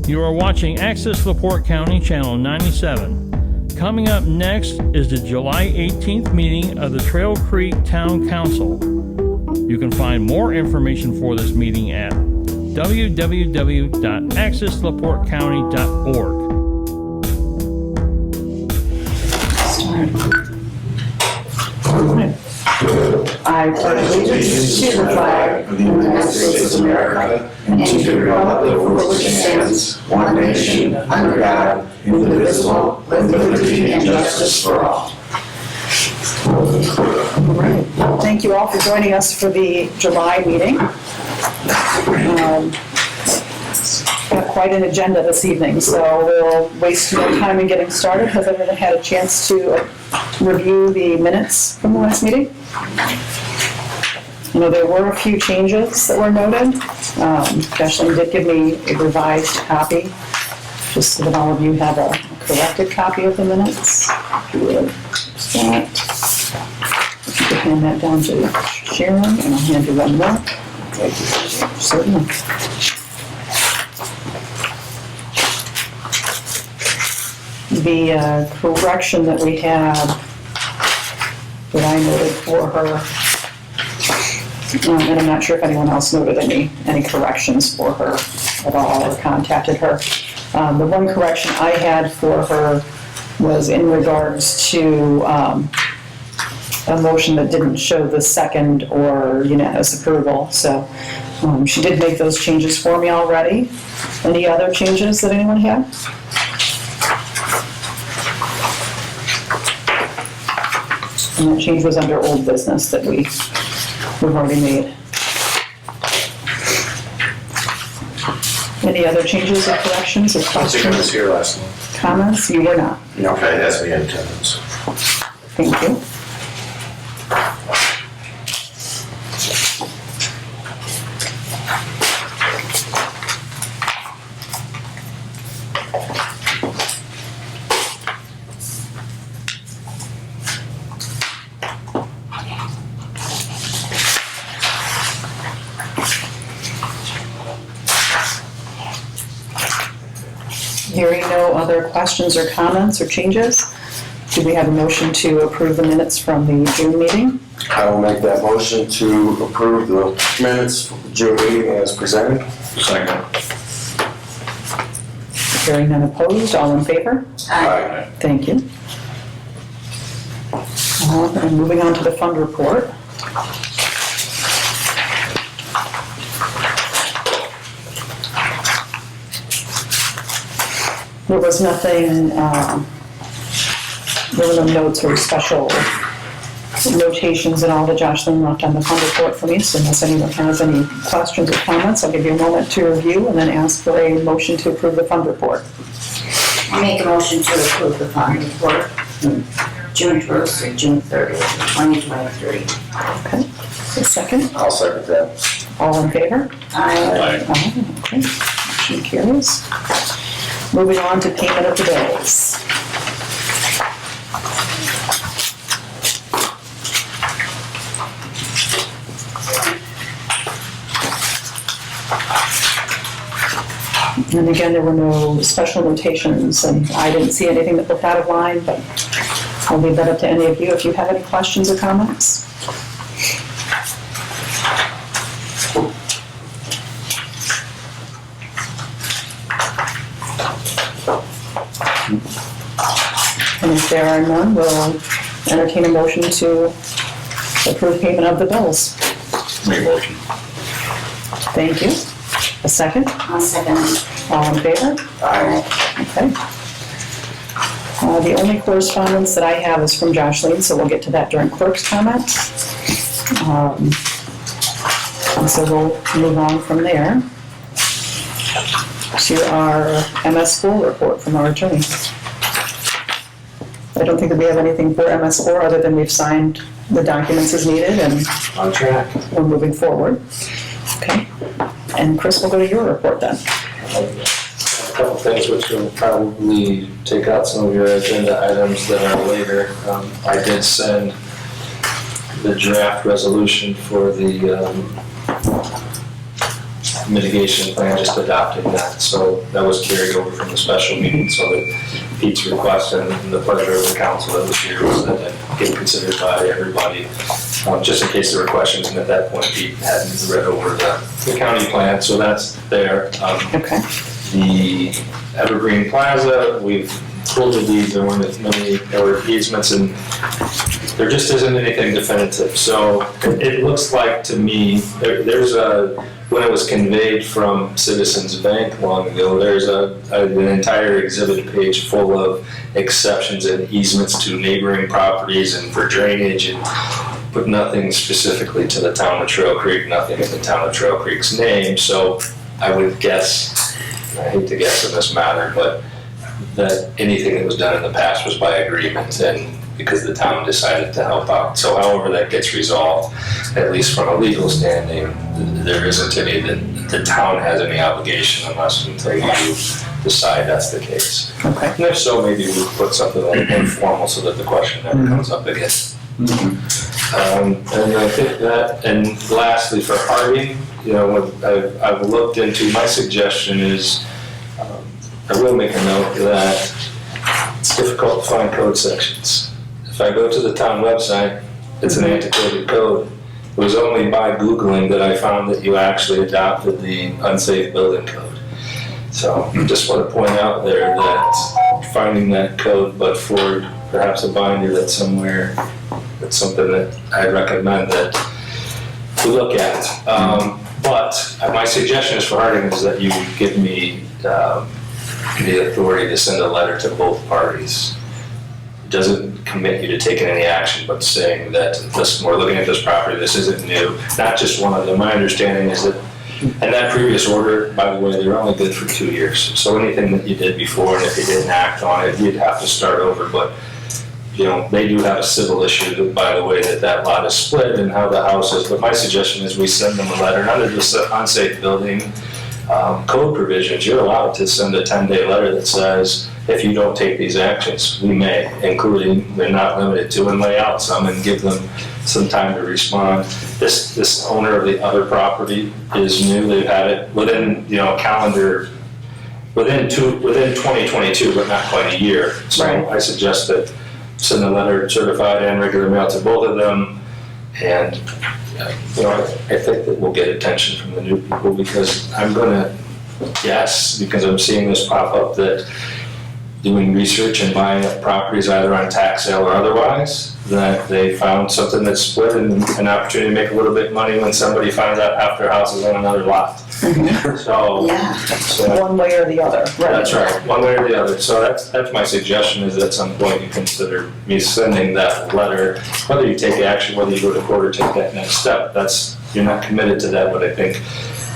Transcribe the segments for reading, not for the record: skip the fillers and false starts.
You are watching Access LaPorte County Channel 97. Coming up next is the July 18th meeting of the Trail Creek Town Council. You can find more information for this meeting at www.accesslaportecounty.org. I pledge allegiance to the flag of the United States of America and to the republic for which it stands, one nation, under God, indivisible, with liberty and justice for all. All right. Thank you all for joining us for the July meeting. Got quite an agenda this evening, so we'll waste no time in getting started. Has everyone had a chance to review the minutes from the last meeting? You know, there were a few changes that were noted. Jocelyn did give me a revised copy, just so that all of you have a corrected copy of the minutes. If you would, that. If you could hand that down to Sharon, and I'll hand you one more. Certainly. The correction that we had, that I noted for her, and I'm not sure if anyone else noted any corrections for her at all or contacted her. The one correction I had for her was in regards to a motion that didn't show the second or unanimous approval. So she did make those changes for me already. Any other changes that anyone had? And that change was under old business that we've already made. Any other changes or corrections or I questions? think I was here last month. Comments? You were not. No, I has to be in attendance. Thank you. Hearing no other questions or comments or changes, do we have a motion to approve the minutes from the June meeting? I will make that motion to approve the minutes for the June meeting as presented. Second. Hearing none opposed, all in favor? Aye. Thank you. And moving on to the fund report. There was nothing, there were no notes or special notations at all that Jocelyn left on the fund report for me, so unless anyone has any questions or comments, I'll give you a moment to review and then ask for a motion to approve the fund report. I make a motion to approve the fund report, June 1st or June 30th, 2023. Okay, a second. I'll second that. All in favor? Aye. Okay, motion carries. Moving on to payment of the bills. And again, there were no special notations, and I didn't see anything that looked out of line, but I'll leave that up to any of you if you have any questions or comments. And if there are none, we'll entertain a motion to approve payment of the bills. Make a motion. Thank you. A second? I'll second. All in favor? Aye. Okay. The only correspondence that I have is from Jocelyn, so we'll get to that during clerk's comments. And so we'll move on from there to our MS school report from our attorney. I don't think that we have anything for MS4 other than we've signed the documents as needed and On track. we're moving forward. Okay. And Chris, we'll go to your report then. A couple things which will probably take out some of your agenda items that are later. I did send the draft resolution for the mitigation plan, just adopting that. So that was carried over from the special meeting, so that Pete's request and the pleasure of the council this year was that it get considered by everybody, just in case there were questions. And at that point, Pete hadn't read over the county plan, so that's there. Okay. The Evergreen Plaza, we've pulled the deeds, there weren't many, there were easements, and there just isn't anything definitive. So it looks like to me, there's when it was conveyed from Citizens Bank long ago, there's an entire exhibit page full of exceptions and easements to neighboring properties and for drainage, but nothing specifically to the town of Trail Creek, nothing in the town of Trail Creek's name. So I would guess, I hate to guess in this matter, but that anything that was done in the past was by agreement and because the town decided to help out. So however that gets resolved, at least from a legal standing, there isn't any that the town has any obligation unless until you decide that's the case. Okay. And if so, maybe we put something like informal so that the question never comes up again. And I think that, and lastly for Harding, you know, what I've looked into, my suggestion is, I will make a note that it's difficult to find code sections. If I go to the town website, it's an antiquated code. It was only by Googling that I found that you actually adopted the unsafe building code. So I just want to point out there that finding that code, but for perhaps a binder that's somewhere, that's something that I'd recommend that we look at. But my suggestion is for Harding is that you give me the authority to send a letter to both parties. It doesn't commit you to taking any action, but saying that, listen, we're looking at this property, this isn't new, not just one of them. My understanding is that, and that previous order, by the way, they were only good for 2 years. So anything that you did before, and if you didn't act on it, you'd have to start over. But you know, they do have a civil issue, by the way, that lot is split and how the house is. But my suggestion is we send them a letter, under the unsafe building code provisions, you're allowed to send a 10-day letter that says, if you don't take these actions, we may, including, they're not limited to, and lay out some and give them some time to respond. This owner of the other property is new. They've had it within, you know, calendar, within 2022, but not quite a year. So Right. I suggest that send a letter certified and regular mail to both of them. And, you know, I think that we'll get attention from the new people, because I'm gonna guess, because I'm seeing this pop up, that doing research and buying up properties either on tax sale or otherwise, that they found something that's split and an opportunity to make a little bit of money when somebody finds out half their house is on another lot. So, Yeah. so One way or the other, right? that's right, one way or the other. So that's my suggestion, is at some point you consider me sending that letter, whether you take action, whether you go to court or take that next step. That's, you're not committed to that, but I think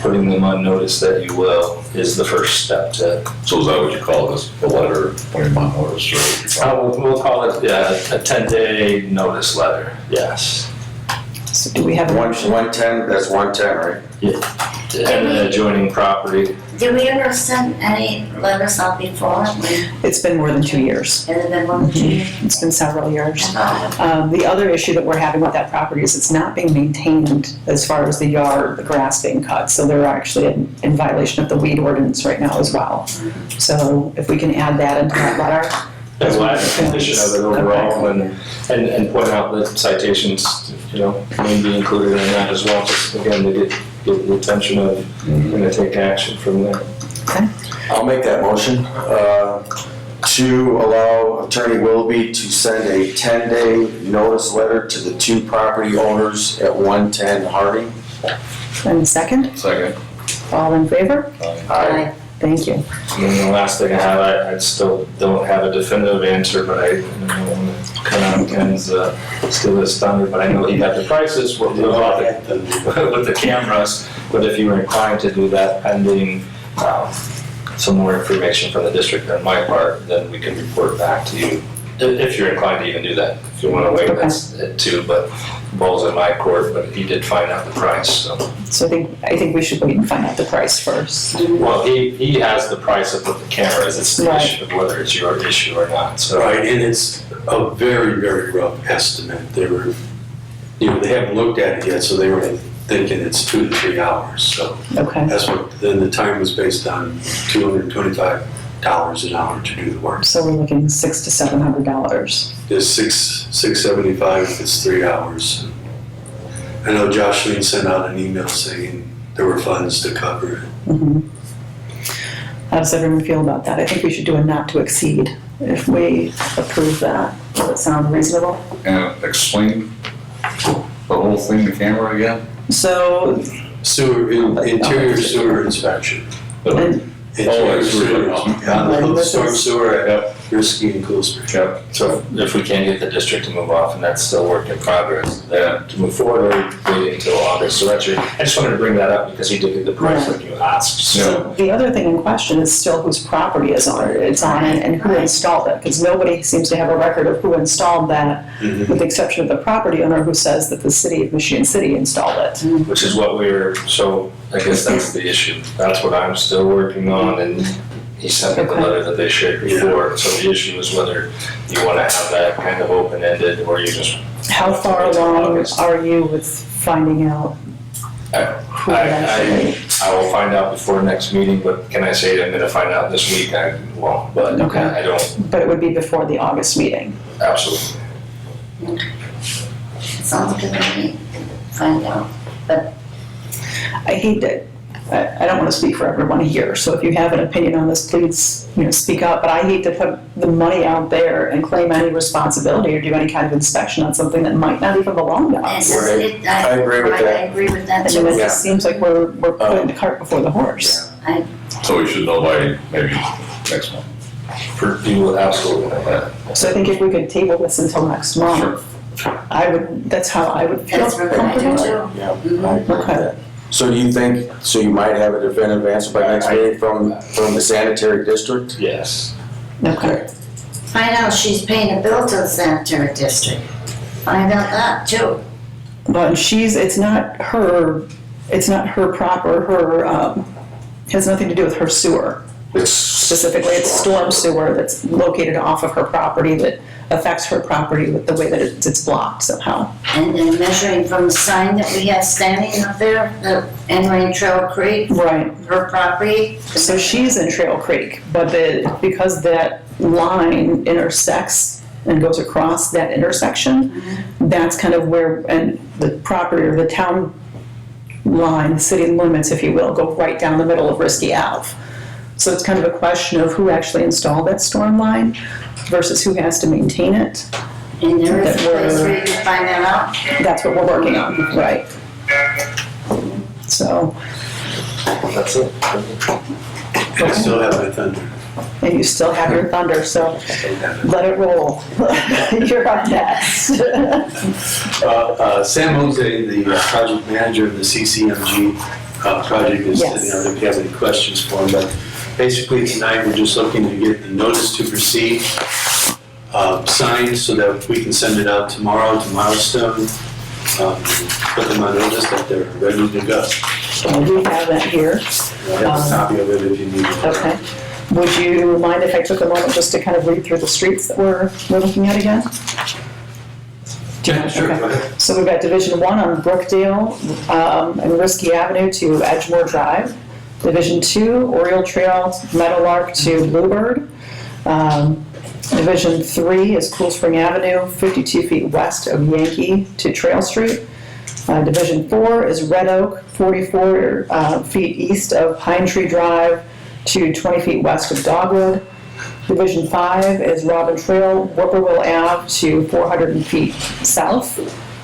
putting them on notice that you will is the first step to. So is that what you call this, a letter, 20-month notice, or what you call it? We'll call it, yeah, a 10-day notice letter, yes. So do we have a motion? 110, that's 110, right? And the adjoining property. Did we ever send any letters out before? It's been more than 2 years. Has it been more than 2 years? It's been several years. Oh, The other issue that we're having with that property is it's not being maintained as far as the yard, the grass being cut. So they're actually in violation of the weed ordinance right now as well. So if we can add that into that letter. And we'll add a condition of it overall, and point out that citations, you know, may be included in that as well, just again, to get the attention of, gonna take action from there. I'll make that motion to allow Attorney Willoughby to send a 10-day notice letter to the two property owners at 110 Harding. And second, Second. all in favor? aye. Thank you. And then the last thing I have, I still don't have a definitive answer, but I kind of Ken's still his thunder, but I know he got the prices, what we bought with the cameras. But if you were inclined to do that pending some more information from the district on my part, then we can report back to you. If you're inclined to even do that. If you want to wait, that's it too, but the ball's in my court, but he did find out the price, so. So I think we should wait and find out the price first. Well, he has the price of what the camera is, it's the Right. issue of whether it's your issue or not, so. Right, and it's a very, very rough estimate. They were, you know, they haven't looked at it yet, so they were thinking it's 2 to 3 hours, so Okay, that's what, then the time was based on $225 an hour to do the work. so we're looking $600 to $700. It's $675 if it's 3 hours. I know Jocelyn sent out an email saying there were funds to cover it. Mhm. How does everyone feel about that? I think we should do a not to exceed if we approve that. Does that sound reasonable? And explain the whole thing to camera again? So, Sewer, interior sewer inspection. and Interior that's sewer, right. yeah, the This storm is- sewer at Risky and Coolsburg. Yep. So if we can get the district to move off, and that's still work in progress, then to move forward, or wait until August. So that's your, I just wanted to bring that up because he did get the price like you asked. so the other thing in question is still whose property it's on and who installed it. Because nobody seems to have a record of who installed that, with the exception of the property owner who says that the city of Michigan City installed it. Which is what so I guess that's the issue. That's what I'm still working on, and he sent me the letter that they shared before. So the issue is whether you want to have that kind of open-ended, or you just. How far along are you with finding out who it actually? I will find out before next meeting, but can I say I'm gonna find out this week? I won't, but Okay. I don't, But it would be before the August meeting. absolutely. Sounds good to me. Find out. But I hate that, I don't want to speak for everyone here, so if you have an opinion on this, please, speak up, but I hate to put the money out there and claim any responsibility or do any kind of inspection on something that might not even belong to us. I agree with I that. agree with that I mean, it too. just seems like we're putting the cart before the horse. So we should know by maybe next month. You will absolutely know that. So I think if we could table this until next month, that's how I would feel That's what I do comfortable. too. Okay. So do you think, so you might have a definitive answer by next meeting from the sanitary district? Yes. Okay. Find out if she's paying a bill to the sanitary district. Find out that too. But it's not her proper, has nothing to do with her sewer. Specifically, it's storm sewer that's located off of her property that affects her property with the way that it's blocked somehow. And then measuring from the sign that we have standing up there, the Enrain Trail Creek, Right. her property. So she's in Trail Creek, but because that line intersects and goes across that intersection, that's kind of where, and the property or the town line, the city limits, if you will, go right down the middle of Risky Ave. So it's kind of a question of who actually installed that storm line versus who has to maintain it. And there is a That place we're- where you can find that out. That's what we're working on, right? So, That's it. I still have my thunder. and you still have your thunder, so let it roll. You're up next. Sam Jose, the project manager of the CCMG project, is Yes. sitting out there if you have any questions for him. But basically tonight, we're just looking to get the notice to proceed signed so that we can send it out tomorrow to Milestone. Put them on notice that they're ready to go. We have that here. I have a copy of it if you need it. Okay. Would you mind if I took a moment just to kind of read through the streets that we're looking at again? Yeah, sure, Okay. go ahead. So we've got Division 1 on Brookdale and Risky Avenue to Edgemore Drive. Division 2, Oriole Trail, Meadowlark to Bluebird. Division 3 is Cool Spring Avenue, 52 feet west of Yankee to Trail Street. Division 4 is Red Oak, 44 feet east of Pine Tree Drive to 20 feet west of Dogwood. Division 5 is Robin Trail, Whippoorwill Ave to 400 feet south.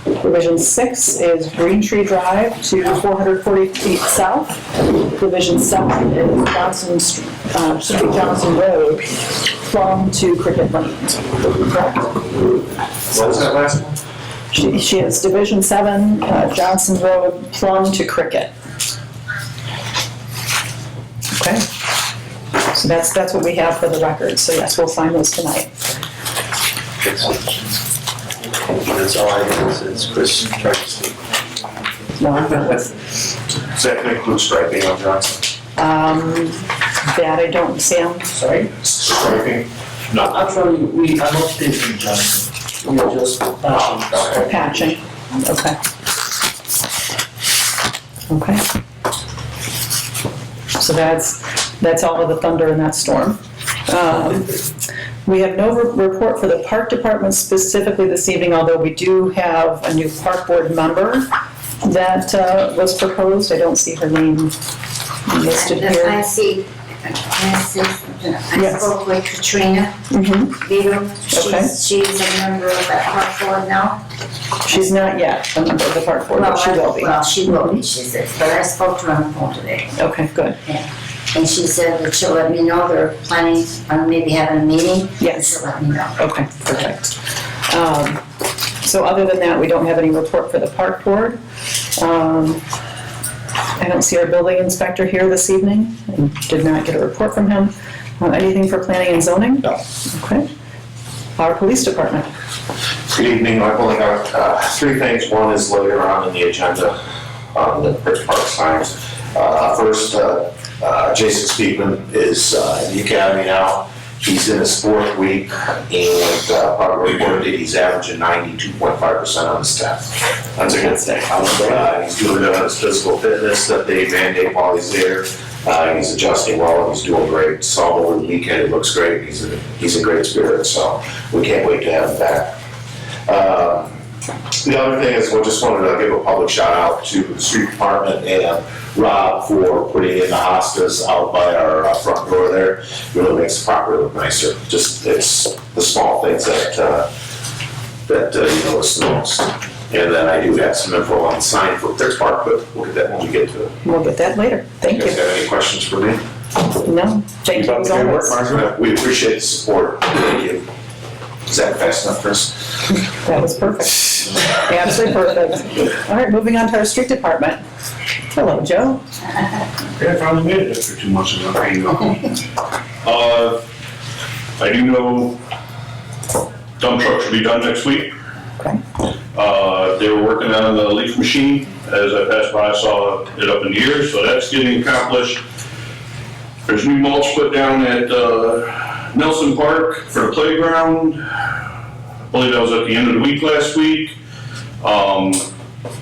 Division 6 is Green Tree Drive to 440 feet south. Division 7 is Johnson Road, Plum to Cricket Lane. Correct? What was that last one? She is Division 7, Johnson Road, Plum to Cricket. Okay. So that's what we have for the record. So yes, we'll sign those tonight. That's all I have, since Chris tried to speak. Does that include striping on Johnson? That I don't, Sam? Sorry? Striping? No. Actually, I'm not taking Johnson. We are just Patching. Okay. Okay. So that's all of the thunder in that storm. We have no report for the park department specifically this evening, although we do have a new park board member that was proposed. I don't see her name listed I here. see, can I say something? I Yes. spoke with Katrina Mhm. Vito. Okay. She's a member of that park board now. She's not yet a member of the park board, but she will be. Well, she will be, she said, but I spoke to her on the phone today. Okay, good. And she said that she'll let me know they're planning on maybe having a meeting. Yes. She'll let me know. Okay, perfect. So other than that, we don't have any report for the park board. I don't see our building inspector here this evening, and did not get a report from him. Anything for planning and zoning? No. Okay. Our police department? Good evening, I've only got three things. One is later on in the agenda on the Bridge Park signs. First, Jason Speakman is in the academy now. He's in his fourth week and probably reported that he's averaging 92.5% on his test. That's a good thing. He's doing it on his physical fitness that they mandate while he's there. He's adjusting well, and he's doing great. Saw him over the weekend, it looks great. He's in great spirits, so we can't wait to have him back. The other thing is, we just wanted to give a public shout out to the street department and Rob for putting in the hostas out by our front door there. Really makes the property look nicer. Just, it's the small things that you notice the most. And then I do have some info on the sign for Bridge Park, but we'll get that when we get to it. We'll get that later. Thank You guys you. have any questions for me? No, thank you as always. We appreciate the support. Thank you. Is that fast enough, Chris? That was perfect. Absolutely perfect. All right, moving on to our street department. Hello, Joe. Yeah, I finally made it after 2 months ago. I do know dump trucks will be done next week. Okay. They were working on the leaf machine. As I passed by, I saw it up in the air, so that's getting accomplished. There's new mulch put down at Nelson Park for the playground. I believe that was at the end of the week last week.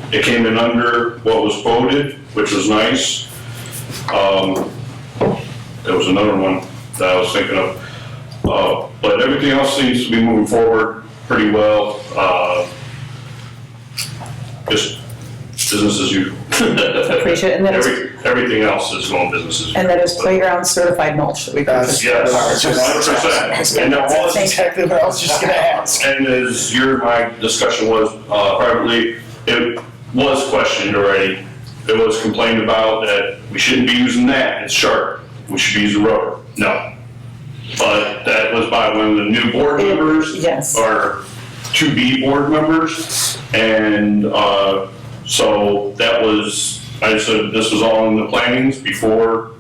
It came in under what was quoted, which was nice. There was another one that I was thinking of. But everything else seems to be moving forward pretty well. Just business as usual. Appreciate it. And that is, Everything else is going business as usual. and that is playground certified mulch that we purchased. Yes, 100%. And that was, exactly what I was just gonna ask. and as my discussion was privately, it was questioned already. It was complained about that we shouldn't be using that, it's sharp. We should be using rubber. No. But that was by one of the new board members. Yes. Or to-be board members. And so that was, I said, this was all in the plannings before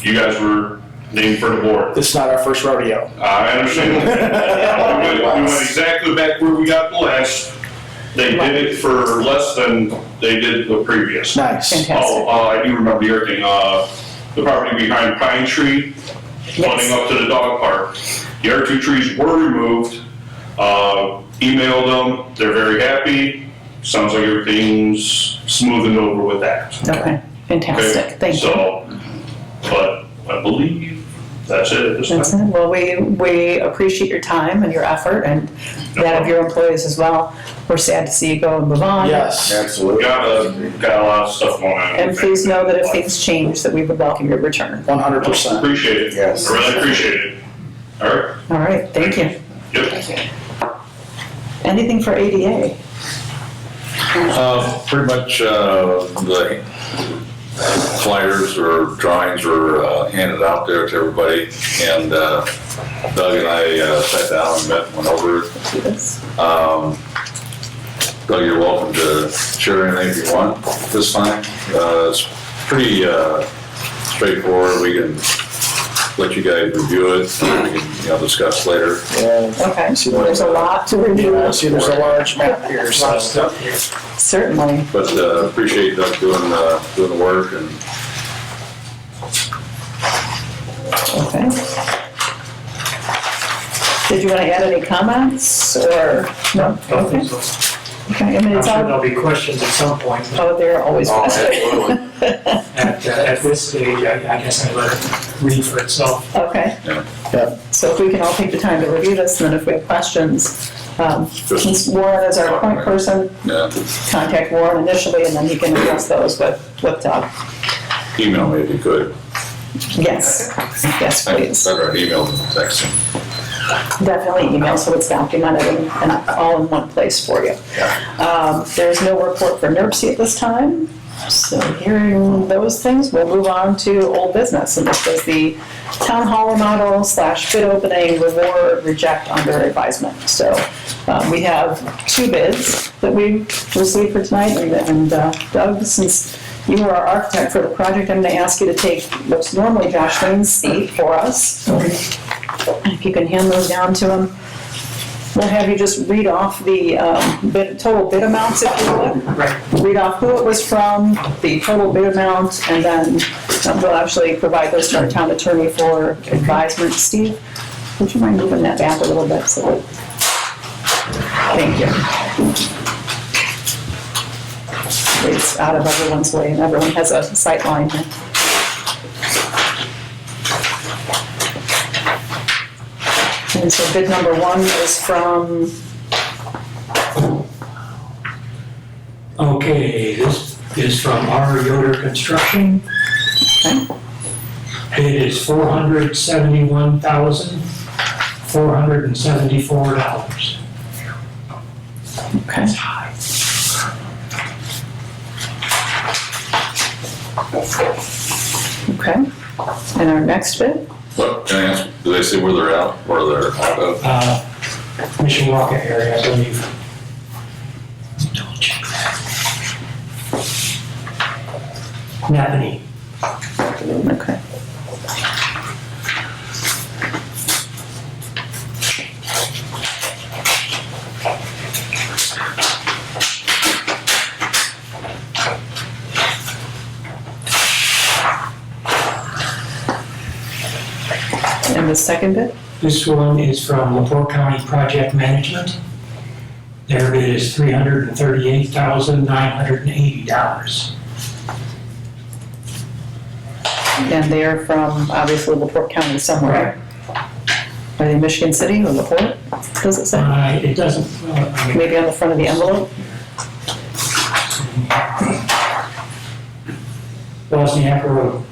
you guys were named for the board. This is not our first rodeo. I understand. We went exactly back where we got the last. They did it for less than they did the previous. Nice. Fantastic. Oh, I do remember the other thing, the property behind Pine Tree, running up to the dog park. The other two trees were removed, emailed them, they're very happy. Sounds like everything's smoothing over with that. Okay, fantastic. Thank you. So, but I believe that's it at this That's time. it. Well, we appreciate your time and your effort and that of your employees as well. We're sad to see you go and move on. Yes. Absolutely. Got a lot of stuff going on. And please know that if things change, that we would welcome your return. 100%. Appreciate it. Yes. I really appreciate it. All right. All right, thank you. Yep. Anything for ADA? Pretty much, the flyers or drawings were handed out there to everybody, and Doug and I sat down and met and went over it. Do this. Doug, you're welcome to share anything you want this time. It's pretty straightforward. We can let you guys review it, and we can, discuss later. Okay, there's a lot to review. Yeah, see, there's a large map here, so. Certainly. But appreciate Doug doing the work, and Okay. Did you want to add any comments or, no? Okay. Okay, I mean, I'm it's sure all, there'll be questions at some point, but oh, they're always. Oh, absolutely. at this stage, I guess I let it read for itself. Okay. Yeah. So if we can all take the time to review this, and then if we have questions, since Warren is our point person, Yeah, contact Warren initially, and then he can address those with email me if you could. yes, yes, please. Better email than texting. Definitely email, so it's documented and all in one place for you. There's no report for NERC at this time, so hearing those things, we'll move on to old business, and this was the town hall remodel / bid opening, reward, reject under advisement. So we have 2 bids that we received for tonight, and Doug, since you are our architect for the project, I'm going to ask you to take what's normally Josh Lane's seat for us. If you can hand those down to him. We'll have you just read off the total bid amounts, if you would. Right. Read off who it was from, the total bid amount, and then we'll actually provide those to our town attorney for advisement. Steve, would you mind moving that back a little bit? Thank you. It's out of everyone's way, and everyone has a sight line here. And so bid number 1 is from, Okay, this is from R. Yoder Construction. okay, It is $471,474. okay. Okay, and our next bid? What, can I ask, do they say where they're out, where they're out of? Mishawaka area, I believe. Double check that. Napanee. Okay. And the second bid? This one is from LaPorte County Project Management. Their bid is $338,980. And they are from, obviously, LaPorte County somewhere. Are they Michigan City or LaPorte? Does it say? It doesn't, I mean, Maybe on the front of the envelope? Wozniak Road.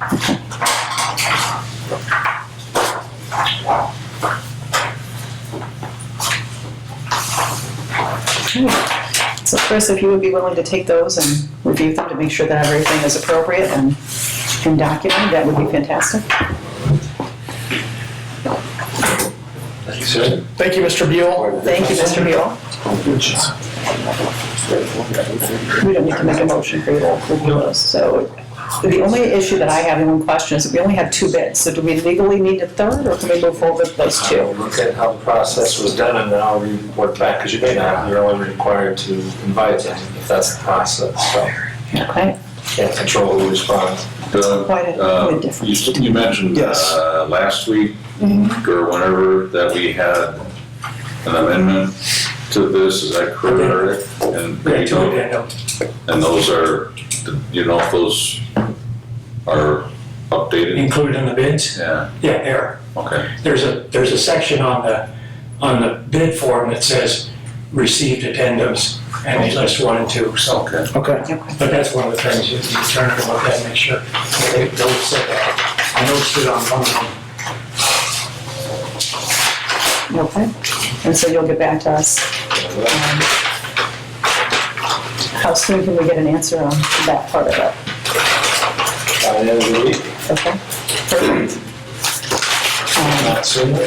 So Chris, if you would be willing to take those and review them to make sure that everything is appropriate and documented, that would be fantastic. Thank you, sir. Thank you, Mr. Buell. Thank you, Mr. Buell. We don't need to make a motion for you to approve those. So the only issue that I have, and one question, is that we only have 2 bids. So do we legally need a third, or can we move forward with those 2? I'll look at how the process was done, and then I'll report back, because you may not, you're only required to invite them, if that's the process, so Okay. can't control who responds. Quite a difference. You mentioned Yes. last week, or whenever, that we had an amendment to this, is that correct? And Yeah, to addendum. and those are, you know if those are updated? Included in the bids? Yeah, Yeah, there. okay. There's a section on the bid form that says received addendums, and they list 1 and 2, so. Okay. Okay. But that's one of the things you turn and look at and make sure that they don't say that. I noticed it on one of them. Okay. And so you'll get back to us. How soon can we get an answer on that part of it? By the end of the week, Okay. Perfect. not sooner.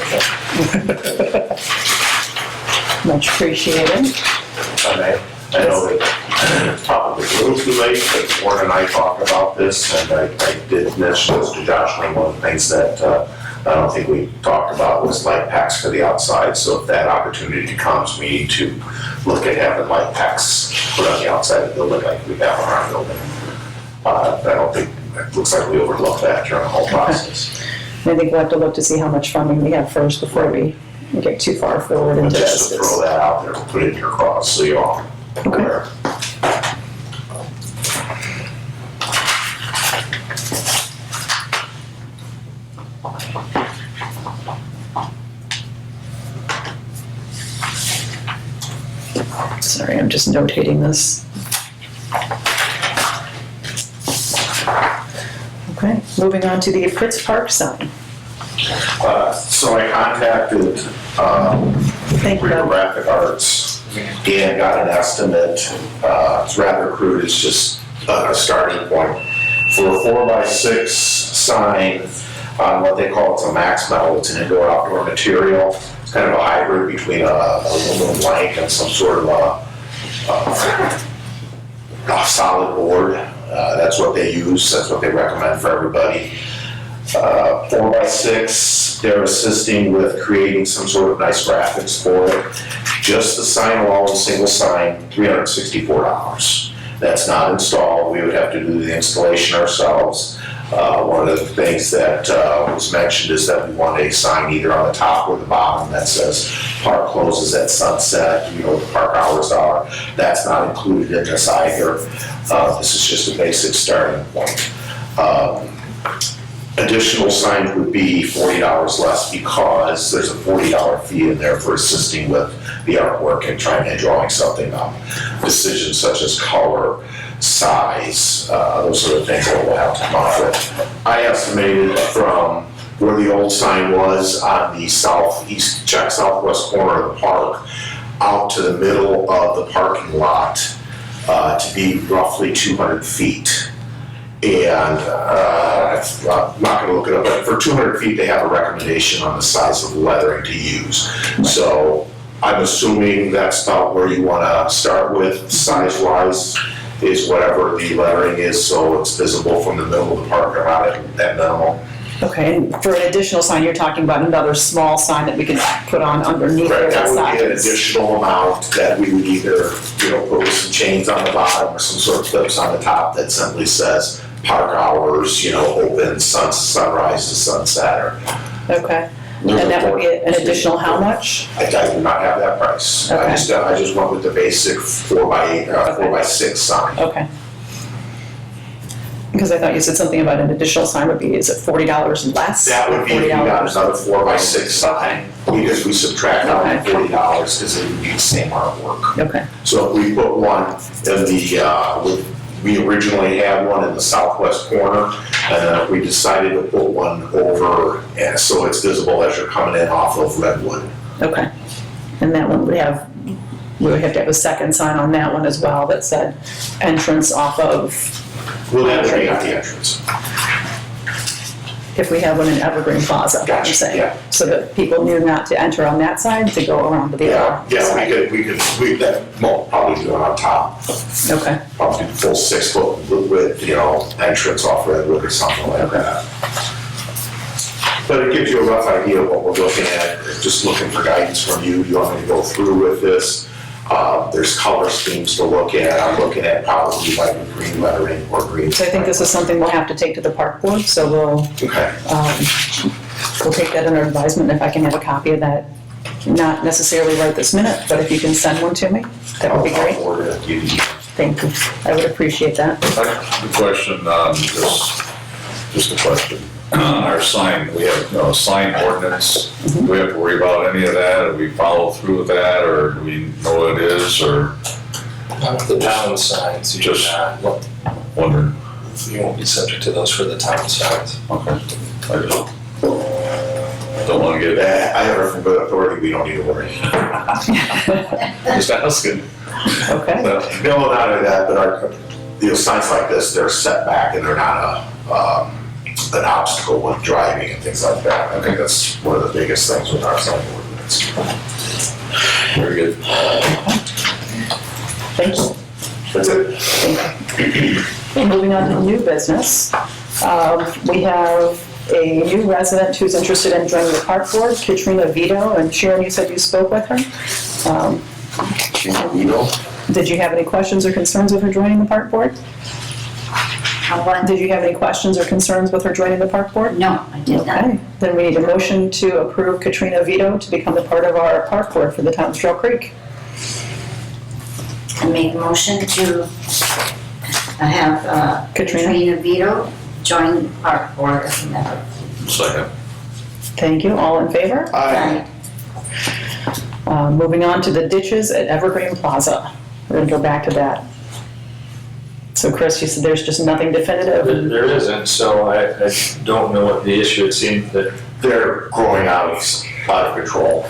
Much appreciated. I know that probably a little too late, but Warren and I talked about this, and I did mention this to Josh Lane. One of the things that I don't think we talked about was light packs for the outside, so if that opportunity comes, we need to look at having light packs put on the outside of the building like we have on our building. I don't think, it looks like we overlooked that during the whole process. I think we'll have to look to see how much funding we have first before we get too far forward But into just this. to throw that out there, put it in your clause, so you all aware. Sorry, I'm just notating this. Okay, moving on to the Fritz Park sign. So I contacted Thank you, Real Doug. Graphic Arts and got an estimate. It's rather crude, it's just a starting point. For a 4x6 sign on what they call, it's a max metal, it's an indoor-outdoor material. It's kind of a hybrid between a aluminum plank and some sort of a solid board. That's what they use, that's what they recommend for everybody. 4x6, they're assisting with creating some sort of nice graphics for it. Just the sign alone, single sign, $364. That's not installed, we would have to do the installation ourselves. One of the things that was mentioned is that we want a sign either on the top or the bottom that says park closes at sunset, you know what the park hours are. That's not included in this either. This is just a basic starting point. Additional signs would be $40 less because there's a $40 fee in there for assisting with the artwork and trying and drawing something up. Decisions such as color, size, those sort of things that we'll have to come up with. I estimated from where the old sign was on the southeast, southwest corner of the park, out to the middle of the parking lot to be roughly 200 feet. And I'm not going to look it up, but for 200 feet, they have a recommendation on the size of lettering to use. So I'm assuming that's about where you want to start with, size-wise, is whatever the lettering is, so it's visible from the middle of the parking lot at minimal. Okay, and for an additional sign, you're talking about another small sign that we can put on underneath Right, where that the would be an sign is. additional amount that we would either, put with some chains on the bottom or some sort of clips on the top that simply says park hours, open sunrise to sunset or. Okay, and that would be an additional how much? I do not have that price. I Okay. just went with the basic 4x6 sign. Okay. Because I thought you said something about an additional sign would be, is it $40 less? That would be if you got $40? another 4x6 sign, because we subtract out the $40 because it would be the same artwork. Okay, So if we put one in the, we originally had one in the southwest corner, and then if we decided to put one over, and so it's visible as you're coming in off of Redwood. okay. And that one we would have to have a second sign on that one as well that said entrance off of, Well, that would be at the entrance. if we have one in Evergreen Plaza, I'm Gotcha, saying. yeah. So that people knew not to enter on that side, to go around to the other Yeah, side. we'll probably do it on top. Okay, Probably full 6 foot with, entrance off Redwood or something like that. But it gives you a rough idea of what we're looking at, just looking for guidance from you. You want me to go through with this? There's color schemes to look at. I'm looking at probably like green lettering or green. so I think this is something we'll have to take to the park board, so we'll Okay. we'll take that under advisement, if I can have a copy of that, not necessarily right this minute, but if you can send one to me, that would be I'll great. forward it to you. Thank you, I would appreciate that. The question, just a question. Our sign, we have, a sign ordinance. Do we have to worry about any of that? Do we follow through with that, or do we know what it is, or The town signs, you Just- wondering? won't be subject to those for the town signs. Okay. I just don't want to get, I have everything but authority, we don't need to worry. just asking. Okay, No, not only that, but signs like this, they're set back and they're not an obstacle when driving and things like that. I think that's one of the biggest things with our sign ordinance. Very good. thank you. That's it. Okay, moving on to new business. We have a new resident who's interested in joining the park board, Katrina Vito, and Sharon, you said you spoke with her. Did you have any questions or concerns with her joining the park board? Did you have any questions or concerns with her joining the park board? No, I did not. Okay, then we need a motion to approve Katrina Vito to become a part of our park board for the town of Trail Creek. I make a motion to have Katrina Vito join the park board as a member. Second. Thank you, all in favor? Aye. Moving on to the ditches at Evergreen Plaza. We're gonna go back to that. So Chris, you said there's just nothing definitive? There isn't, so I don't know what the issue, it seemed that They're growing out of control.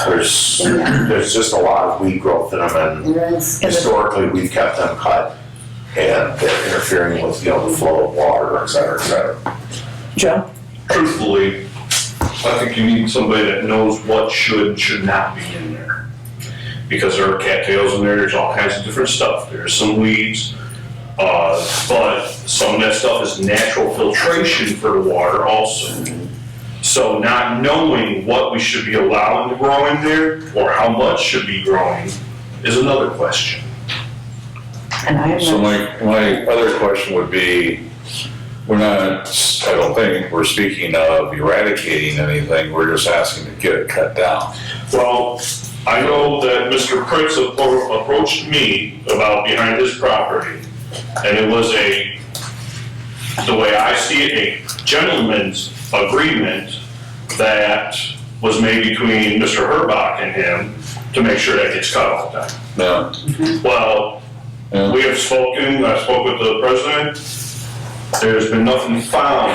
There's just a lot of weed growth in them, and There is. historically, we've kept them cut, and they're interfering with, the flow of water, et cetera, et cetera. Joe? Truthfully, I think you need somebody that knows what should not be in there. Because there are cattails in there, there's all kinds of different stuff. There's some weeds, but some of that stuff is natural filtration for the water also. So not knowing what we should be allowing to grow in there, or how much should be growing, is another question. And I am So not, my other question would be, we're not, I don't think we're speaking of eradicating anything, we're just asking to get it cut down. Well, I know that Mr. Pritz approached me about behind his property, and it was the way I see it, a gentleman's agreement that was made between Mr. Herbach and him to make sure that gets cut all the time. Yeah. Well, Yeah. we have spoken, I spoke with the president, there's been nothing found.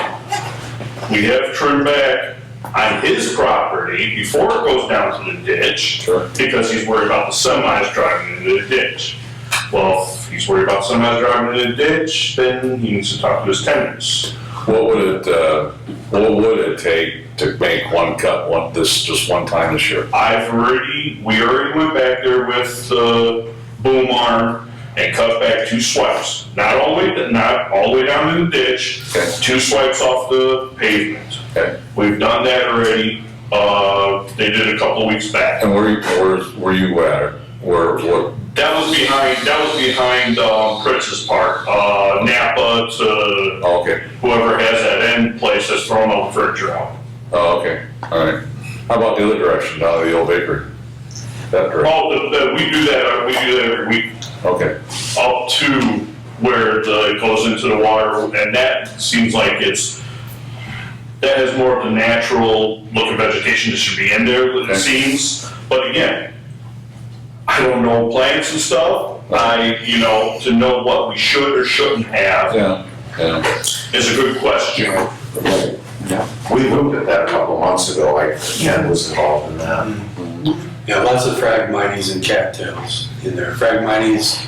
We have trimmed back on his property before it goes down to the ditch, Sure. because he's worried about the semis driving into the ditch. Well, if he's worried about semis driving into the ditch, then he needs to talk to his tenants. What would it take to make one cut, just one time this year? We already went back there with the boom arm and cut back 2 swipes. Not all the way down in the ditch, Okay. 2 swipes off the pavement. Okay. We've done that already, they did it a couple of weeks back. And where you at? What? That was behind Pritz's Park, Napa to Oh, okay. whoever has that end place that's throwing all the furniture out. Oh, okay, all right. How about the other direction, down to the old bakery? That direction? Oh, we do that every week, Okay, up to where it goes into the water, and that seems like that has more of the natural look of vegetation that should be in there, Okay. it seems. But again, I don't know plants and stuff, to know what we should or shouldn't have yeah. is a good question. We looked at that a couple months ago, Ken was involved in that. Yeah, lots of Phragmites and cattails in there. Phragmites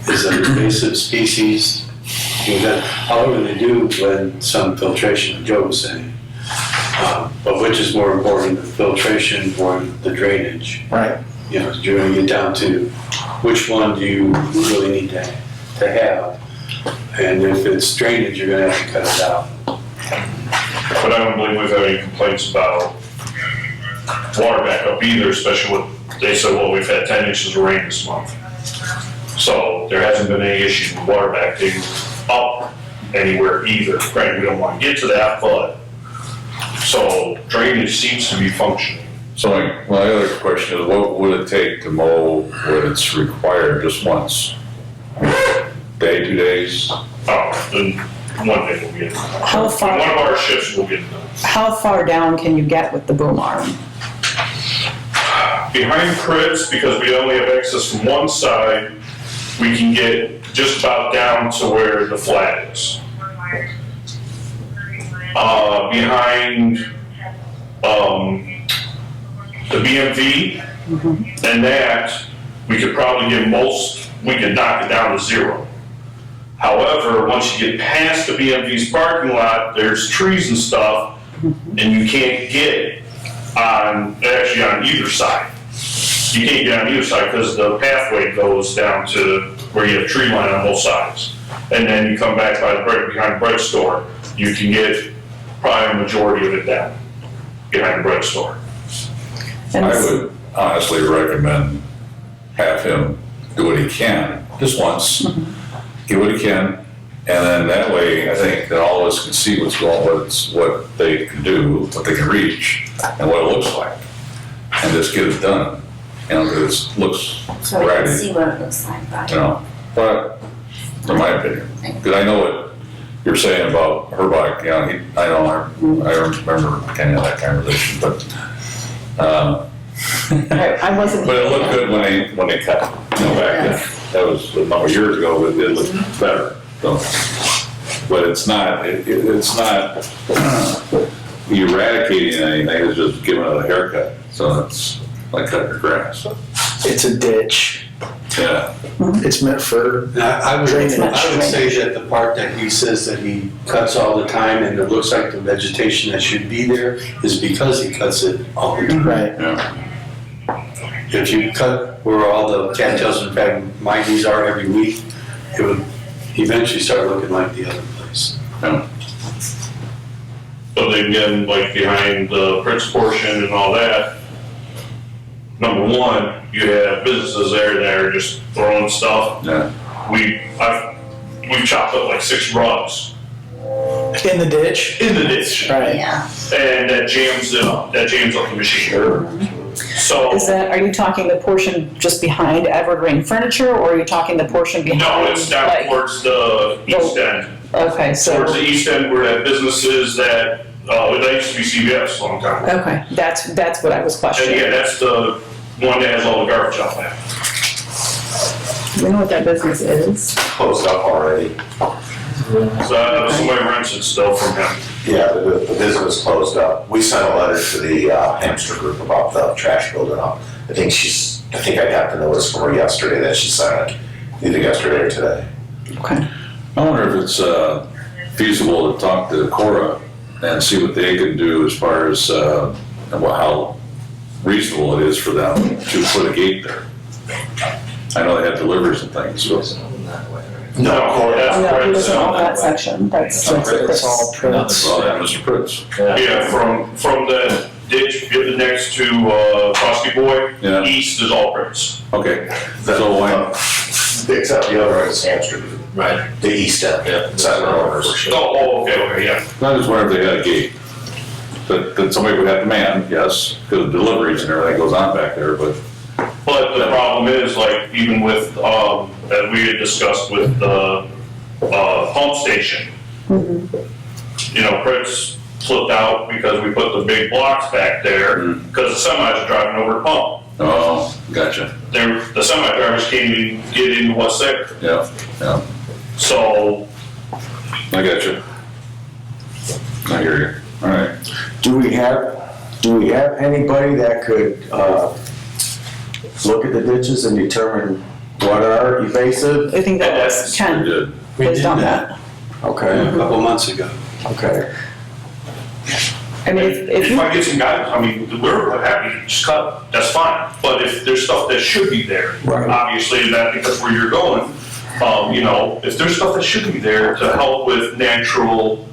is an invasive species. However, they do blend some filtration, Joe was saying. But which is more important, the filtration or the drainage? Right. You're going to get down to which one do you really need to have? And if it's drainage, you're going to have to cut it out. But I don't believe we've had any complaints about water backup either, especially what they said, well, we've had 10 inches of rain this month. So there hasn't been any issue with water backing up anywhere either. Granted, we don't want to get to that, but, so drainage seems to be functioning. So my other question is, what would it take to mow when it's required just once? Day, 2 days? Then one day we'll get it. How far- One of our shifts will get it done. how far down can you get with the boom arm? Behind Pritz, because we only have access from one side, we can get just about down to where the flat is. Behind, the BMV, and that, we could probably we could knock it down to 0. However, once you get past the BMV's parking lot, there's trees and stuff, and you can't get on either side. You can't get on either side because the pathway goes down to where you have tree line on both sides. And then you come back behind the bread store, you can get probably a majority of it down behind the bread store. And I would honestly recommend have him do what he can, just once, get what he can, and then that way, I think that all of us can see what they can do, what they can reach, and what it looks like, and just get it done. you know, 'cause it looks So we can ratty, see what it looks like, you right? know, but, in my opinion, because I know what you're saying about her bike, you know, I remember kind of that conversation, but, I wasn't. but it looked good when they cut, you know, back then. That was a number of years ago, but it looked better, so. But it's not eradicating anything, it's just giving it a haircut, so it's like cutting your grass, It's a ditch. yeah. It's meant for, And I would say that the part that he says that he cuts all the time and it looks like the vegetation that should be there is because he cuts it all the time. right. Yeah. If you cut where all the cattails and phragmites are every week, it would eventually start looking like the other place. Yeah. But then again, like behind the Prince portion and all that, number one, you have businesses there that are just throwing stuff. Yeah. We've chopped up like 6 rugs In the ditch. in the ditch, Right. Yeah. and that jams up the machine. So, Are you talking the portion just behind Evergreen Furniture, or are you talking the portion behind? no, it's down like- towards the east end. Okay, so, Towards the east end where that business is that, that used to be CVS a long time ago. okay, that's what I was And questioning. yeah, that's the one that has all the garbage out there. You know what that business is? Closed up already. So somebody rents it still from him. Yeah, the business closed up. We sent a letter to the hamster group about the trash building up. I think I got the notice from her yesterday that she sent it, either yesterday or today. Okay. I wonder if it's feasible to talk to Cora and see what they can do as far as how reasonable it is for them to put a gate there. I know they have deliveries and things, so. No, that's Oh, no, he Prince. doesn't own that section, that's It's all Prince. Well, that Mr. Pritz. Yeah, from the ditch next to Frosty Boy, Yeah. east is all Prince. Okay, so why, Except the other end is hamster group. Right. The east end, yeah. It's not owners. Okay, yeah. I just wonder if they had a gate. That somebody would have to man, yes, because of deliveries and everything goes on back there, but. But the problem is, like, even with, that we had discussed with the pump station. You know, Prince flipped out because we put the big blocks back there, because the semis are driving over the pump. Oh, gotcha. The semi drivers can't even get into what's there. Yeah, yeah, So, I gotcha. I hear you. All right. Do we have anybody that could, look at the ditches and determine what are evasive? I think that was That's Ken good. We has did done that that. Okay, a couple months ago. okay. I mean, if if you, I get some guidance, I mean, we're happy to just cut, that's fine. But if there's stuff that should be there, Right. obviously that, because where you're going, you know, if there's stuff that should be there to help with natural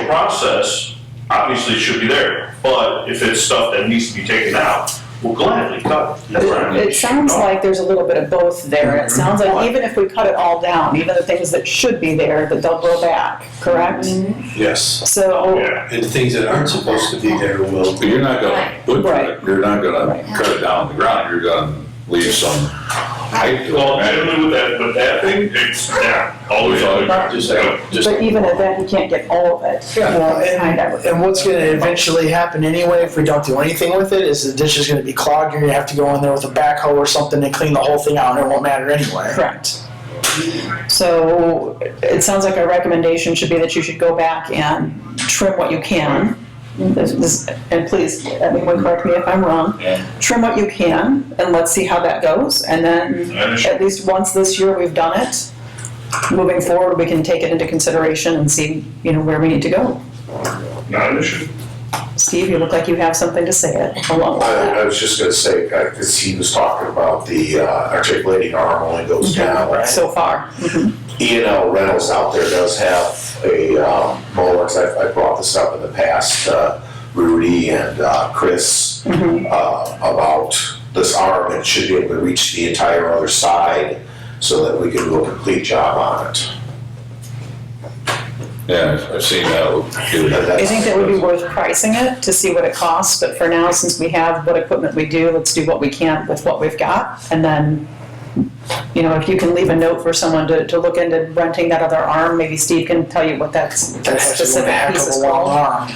process, obviously it should be there. But if it's stuff that needs to be taken out, we'll gladly cut it. it sounds like there's a little bit of both there. It sounds like even if we cut it all down, even the things that should be there, that they'll grow back, correct? Yes. So, Yeah. And the things that aren't supposed to be there will. But you're not gonna butcher Right. it, you're not gonna Right. cut it down to the ground, you're gonna leave some height to Well, it. generally with that thing, it's down, all the way down. but even at that, you can't get all of it. Well, Behind everything. and what's gonna eventually happen anyway, if we don't do anything with it, is the ditch is gonna be clogged, you're gonna have to go in there with a backhoe or something and clean the whole thing out, and it won't matter anyway. Correct. So it sounds like our recommendation should be that you should go back and trim what you can. And please, anyone correct me if I'm wrong. Trim what you can, and let's see how that goes. And then, at least once this year we've done it, moving forward, we can take it into consideration and see, where we need to go. Not an issue. Steve, you look like you have something to say along with that. I was just gonna say, because he was talking about the articulating arm only goes down, right? So far. E&L Reynolds out there does have a mower, I brought this up in the past, Rudy and Chris, about this arm, it should be able to reach the entire other side so that we can do a complete job on it. Yeah, I've seen that. I think that would be worth pricing it to see what it costs, but for now, since we have what equipment we do, let's do what we can with what we've got. And then, you know, if you can leave a note for someone to look into renting that other arm, maybe Steve can tell you what that That has to be a specific heck piece of is a long called. arm.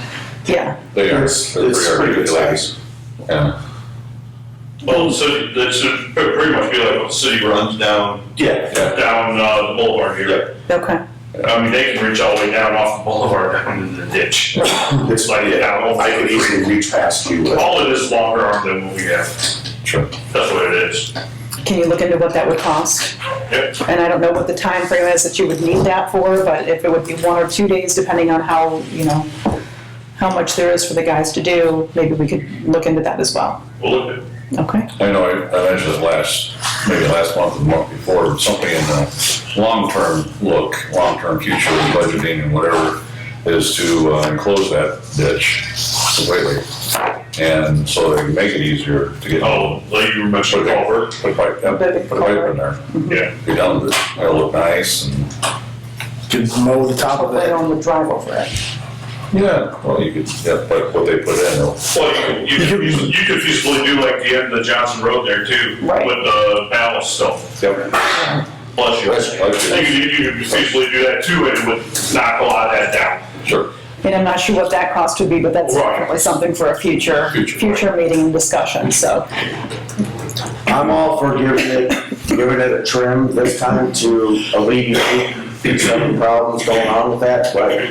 Yeah, They are, It's they're pretty good ladies. size. Yeah, Well, the city, that should pretty much be like what the city runs down, Yeah. down the boulevard here. okay. I mean, they can reach all the way down off the boulevard down into the ditch. It's Like down over I could easily reach past you with. All it is longer arm than what we have. sure. That's what it is. Can you look into what that would cost? Yep. And I don't know what the time frame is that you would need that for, but if it would be 1 or 2 days, depending on how, you know, how much there is for the guys to do, maybe we could look into that as well. We'll look at it. Okay? I know I mentioned it maybe last month or the month before, something in the long-term future budgeting and whatever, is to enclose that ditch completely. And so they can make it easier to get. Oh, like you mentioned, culvert. Put a pipe, yeah, put a pipe in there. Yeah. Be done with it. It'll look nice and, Could mow the top of Right it. on the drive over it. yeah, well, you could, yeah, but what they put in, they'll. Well, you could feasibly do like the end of the Johnson Road there too, Right. with the ballast stuff. Bless you. Bless you. You could feasibly do that too, and it would knock a lot of that down. Sure. And I'm not sure what that cost would be, but that's Right. definitely something for a future meeting and discussion, so. I'm all for giving it a trim this time to alleviate some of the problems going on with that, but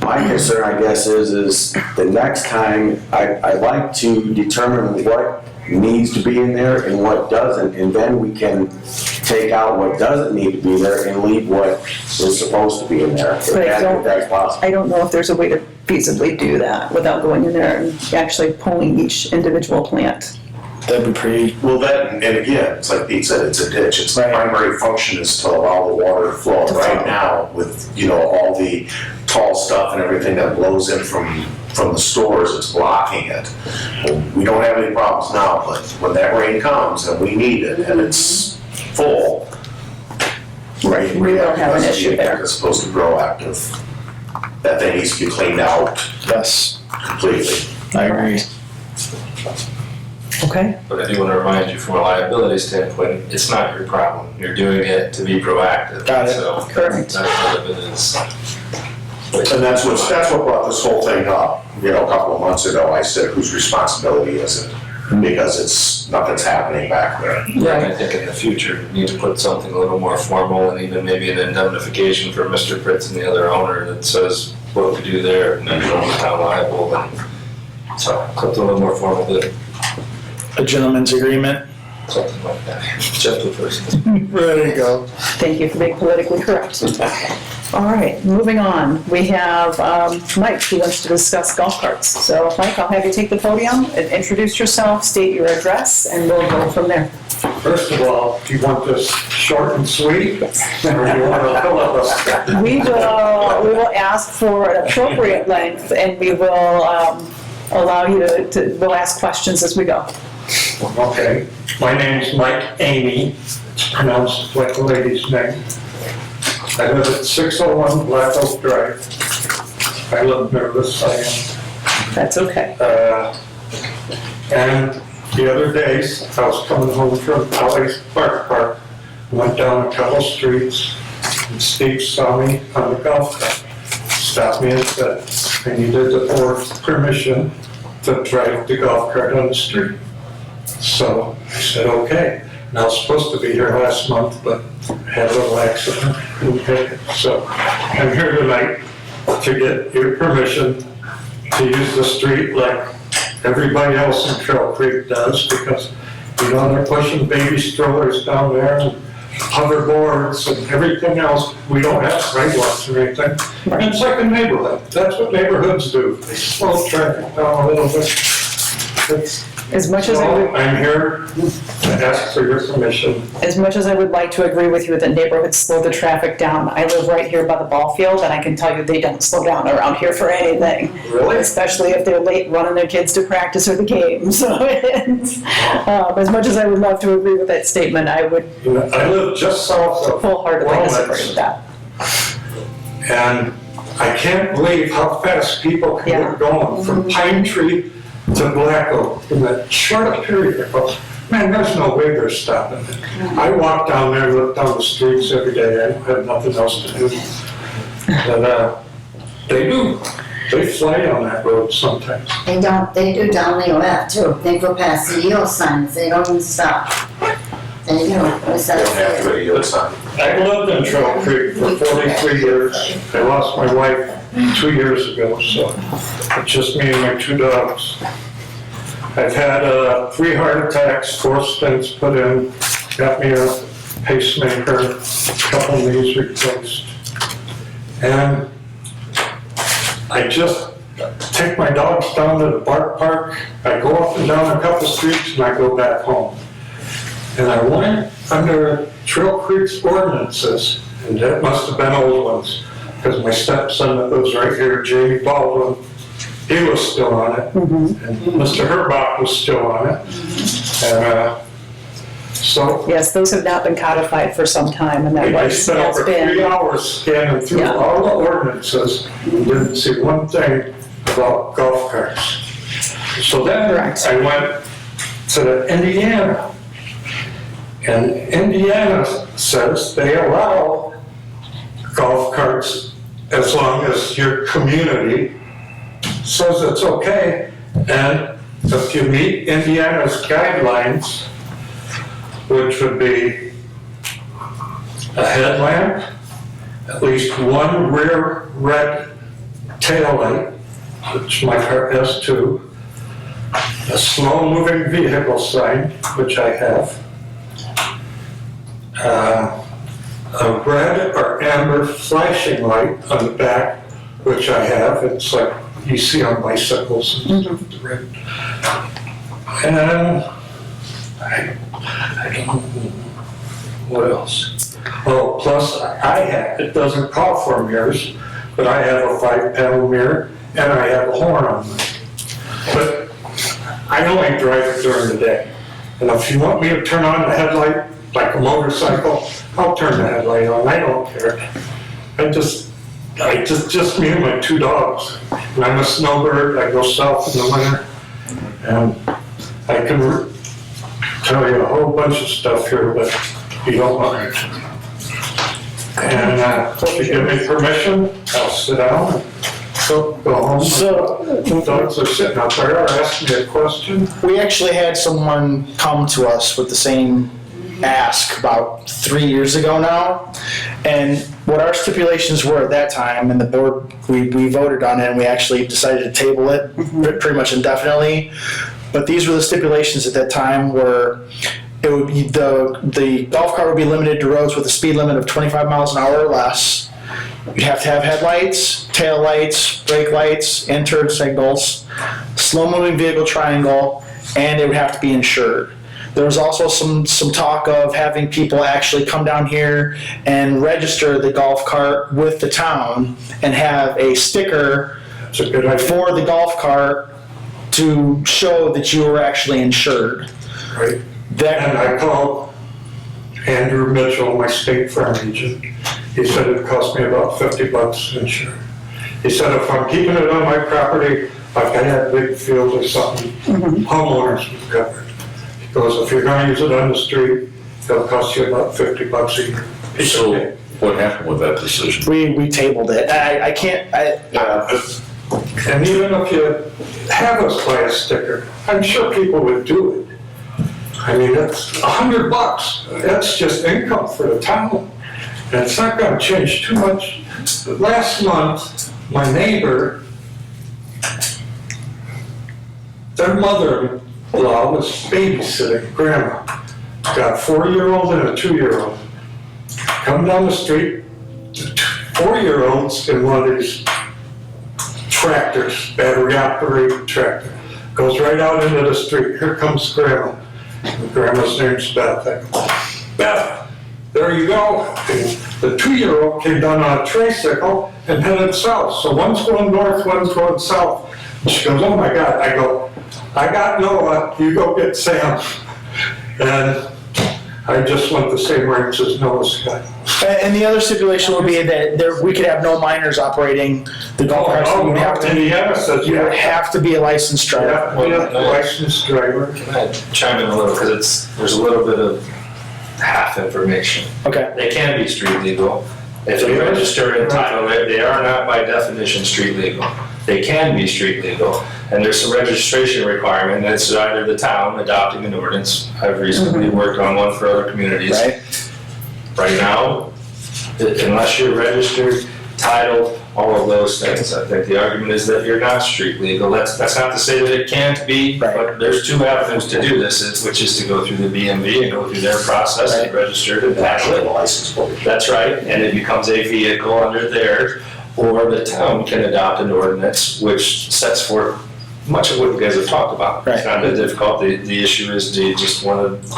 my concern, I guess, is the next time, I'd like to determine what needs to be in there and what doesn't, and then we can take out what doesn't need to be there and leave what is supposed to be in there, if But I don't- if that's possible. I don't know if there's a way to feasibly do that without going in there and actually pulling each individual plant. That'd be pretty, Well, that, and again, it's like Pete said, it's a ditch. Its primary function is to allow the water to flow. Right now, with, you know, all the tall stuff and everything that blows in from the stores, it's blocking it. We don't have any problems now, but when that rain comes and we need it and it's full. Right, we will have an issue there. It's supposed to grow active. That thing needs to be cleaned out yes, completely. I agree. Okay? But I do want to remind you, from a liability standpoint, it's not your problem. You're doing it to be proactive. Got it. So Correct. that's part of it is. And that's what brought this whole thing up, you know, a couple of months ago. I said, whose responsibility is it? Because nothing's happening back there. Yeah, I think in the future, you need to put something a little more formal and even maybe an indemnification for Mr. Fritz and the other owner that says what we do there and then we're not liable. And so, something a little more formal, but A gentleman's agreement. something like that. Gentle person. There you go. Thank you for being politically correct. All right, moving on. We have Mike, who wants to discuss golf carts. So Mike, I'll have you take the podium and introduce yourself, state your address, and we'll go from there. First of all, do you want this short and sweet? Or do you want to fill up a... We will ask for an appropriate length, and we will allow you we'll ask questions as we go. Okay. My name's Mike Amy. It's pronounced like a lady's name. I live at 601 Black Oak Drive. I look nervous, I am. That's okay. And the other days, I was coming home from Valley's Park, went down a couple streets, and Steve saw me on the golf cart. Stopped me and said, I needed the board's permission to drive the golf cart on the street. So I said, okay. And I was supposed to be here last month, but I had a little accident. Okay. So I'm here tonight to get your permission to use the street like everybody else in Trail Creek does, because, you know, they're pushing baby strollers down there and hoverboards and everything else. We don't have sidewalks or anything. And it's like a neighborhood. That's what neighborhoods do. They slow traffic down a little bit. As much as I So would, I'm here to ask for your permission. as much as I would like to agree with you that neighborhoods slow the traffic down, I live right here by the ball field, and I can tell you they don't slow down around here for anything. Really? Especially if they're late running their kids to practice or the game. So it's, as much as I would love to agree with that statement, I would I live just south of wholeheartedly disagree with Walnuts. that. And I can't believe how fast people can Yeah. get going from Pine Tree to Black Oak in that short period. I go, man, there's no way they're stopping it. I walk down there, look down the streets every day, I don't have nothing else to do. But, they do. They fly on that road sometimes. They do down the left too. They go past the yield signs, they don't even stop. They do, it's They don't have to that. go to yield sign. I lived in Trail Creek for 43 years. I lost my wife 2 years ago, so it's just me and my 2 dogs. I've had 3 heart attacks, 4 stents put in, got me a pacemaker, a couple knees replaced. And I just take my dogs down to the Bark Park, I go up and down a couple streets and I go back home. And I went under Trail Creek's ordinances, and that must have been old ones, because my stepson that lives right here, Jamie Baldwin, he was still on it, and Mr. Herbach was still on it. And so Yes, those have not been codified for some time, and that I was, spent that's over 3 been, hours scanning through Yeah. all the ordinances, and didn't see one thing about golf carts. So then Correct. I went to Indiana. And Indiana says they allow golf carts as long as your community says it's okay. And if you meet Indiana's guidelines, which would be a headlamp, at least 1 rear red taillight, which my car has 2, a slow-moving vehicle sign, which I have, a red or amber flashing light on the back, which I have. It's like you see on bicycles, and stuff, the red. And I don't know what else. Oh, plus I have, it doesn't call for mirrors, but I have a 5-panel mirror and I have a horn on mine. But I only drive it during the day. And if you want me to turn on the headlight, like a motorcycle, I'll turn the headlight on, I don't care. Just me and my 2 dogs. And I'm a snowbird, I go south in the winter. And I can tell you a whole bunch of stuff here, but you don't want me to. And if you give me permission, I'll sit down and go home. So- The dogs are sitting out there, asking me a question. We actually had someone come to us with the same ask about 3 years ago now. And what our stipulations were at that time, and the board, we voted on it, and we actually decided to table it pretty much indefinitely. But these were the stipulations at that time were, it would be, the golf cart would be limited to roads with a speed limit of 25 miles an hour or less. You'd have to have headlights, tail lights, brake lights, and turn signals, slow-moving vehicle triangle, and it would have to be insured. There was also some talk of having people actually come down here and register the golf cart with the town and have a sticker That's a good idea. for the golf cart to show that you were actually insured. Right. And That, I called Andrew Mitchell, my state farm agent. He said it cost me about $50 to insure. He said if I'm keeping it on my property, like I had big fields or something, homeowners would cover it. He goes, if you're gonna use it on the street, it'll cost you about $50 a year. So what happened with that decision? we tabled it. I can't, And even if you have us buy a sticker, I'm sure people would do it. I mean, it's $100. That's just income for the town. And it's not gonna change too much. Last month, my neighbor, their mother-in-law was babysitting grandma. Got a 4-year-old and a 2-year-old. Come down the street, the 4-year-old's in one of these tractors, battery operated tractor. Goes right out into the street. Here comes grandma. And grandma's name's Beth. I go, Beth, there you go. And the 2-year-old came down on a tricycle and headed south. So one's going north, one's going south. And she goes, oh my God. I go, I got Noah, you go get Sam. And I just want the same rights as Noah's got. And the other stipulation would be that we could have no minors operating the golf carts. You would have to, Indiana says you would have to be a licensed You driver. have to be a licensed driver. Can I chime in a little, because there's a little bit of half information. Okay. They can be street legal. If you register and title it, they are not by definition street legal. They can be street legal, and there's some registration requirement, and it's either the town adopting an ordinance. I've recently worked on one for other communities. Right. Right now, unless you're registered, titled, all of those things, I think the argument is that you're not street legal. That's not to say that it can't be, Right. but there's two avenues to do this, which is to go through the BMV and go through their process and register it and title it. License plate. That's right, and it becomes a vehicle under theirs, or the town can adopt an ordinance which sets forth much of what you guys have talked about. It's not that difficult, the issue is, do you just want to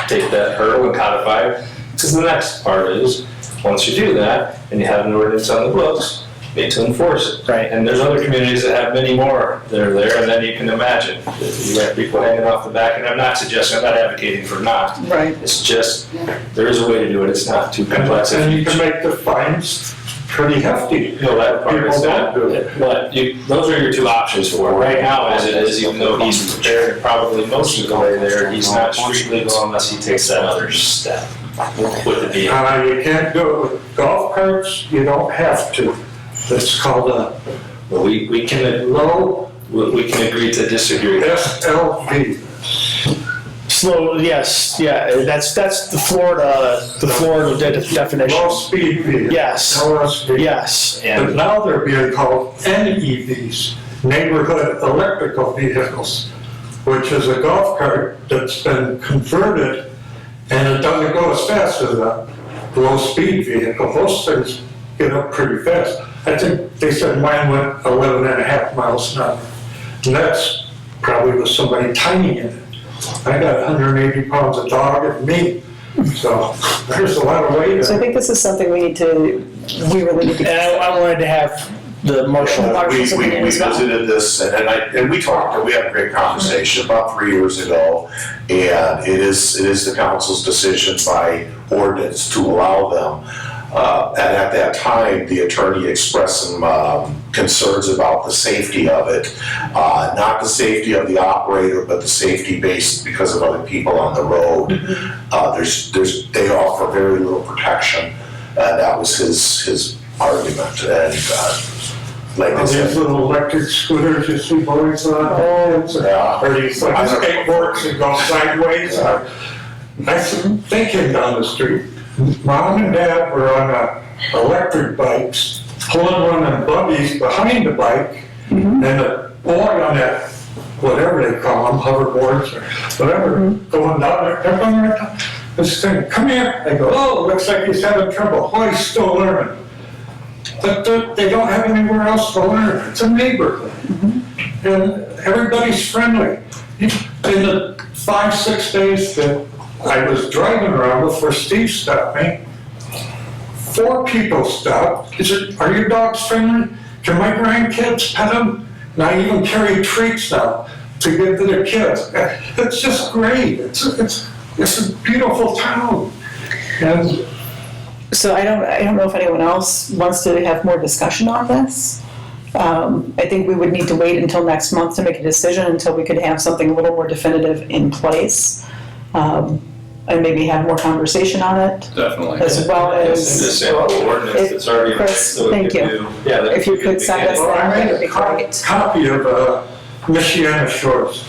take that hurdle and codify it? Because the next part is, once you do that, and you have an ordinance on the books, you need to enforce it. Right. And there's other communities that have many more that are there, and then you can imagine, you have people hanging off the back, and I'm not suggesting, I'm not advocating for not. Right. It's just, there is a way to do it, it's not too complex. And you can make the fines pretty hefty. No, that part is People not, don't do it. but those are your two options for it. Right now, as it is, even though he's prepared probably most of the way there, he's not street legal unless he takes that other step with the vehicle. You can't do it with golf carts, you don't have to. It's called a But we can, low we can agree to disagree. SLV. Slow, yes, yeah, that's the Florida definition. Low speed vehicle. Yes. LSV. Yes. But And now they're being called NEVs, neighborhood electrical vehicles, which is a golf cart that's been converted and it doesn't go as fast as a low-speed vehicle. Those things get up pretty fast. I think they said mine went 11.5 miles an hour. And that's probably with somebody tiny in it. I got 180 pounds of dog and me, so there's a lot of weight in So I it. think this is something we really need to. And I wanted to have the marshal. Marshall's We opinion as well. visited this, and we talked, we had a great conversation about 3 years ago, and it is the council's decision by ordinance to allow them. And at that time, the attorney expressed some concerns about the safety of it. Not the safety of the operator, but the safety based because of other people on the road. They offer very little protection, and that was his argument. And like I These said, little electric scooters you see boys on, yeah. or these like skateboards that go sideways. I was thinking down the street, Mom and Dad were on electric bikes, pulling one of them buggies behind the bike, and the boy on that, whatever they call them, hoverboards or whatever, going down there, they're going right down. This thing, come here. They go, oh, looks like he's having trouble. Oh, he's still learning. But they don't have anywhere else to learn. It's a neighborhood. And everybody's friendly. In the 5-6 days that I was driving around before Steve stopped me, 4 people stopped. Are your dogs friendly? Can my grandkids pet them? And I even carry treats now to give to their kids. It's just great. It's a beautiful town. And So I don't know if anyone else wants to have more discussion on this. I think we would need to wait until next month to make a decision, until we could have something a little more definitive in place. And maybe have more conversation on it, Definitely. as well It's the as, sample ordinance that's already. Chris, so we thank could you. do- Yeah. that if you could send us well, I that, made that would be a great. copy of Michiana Shores.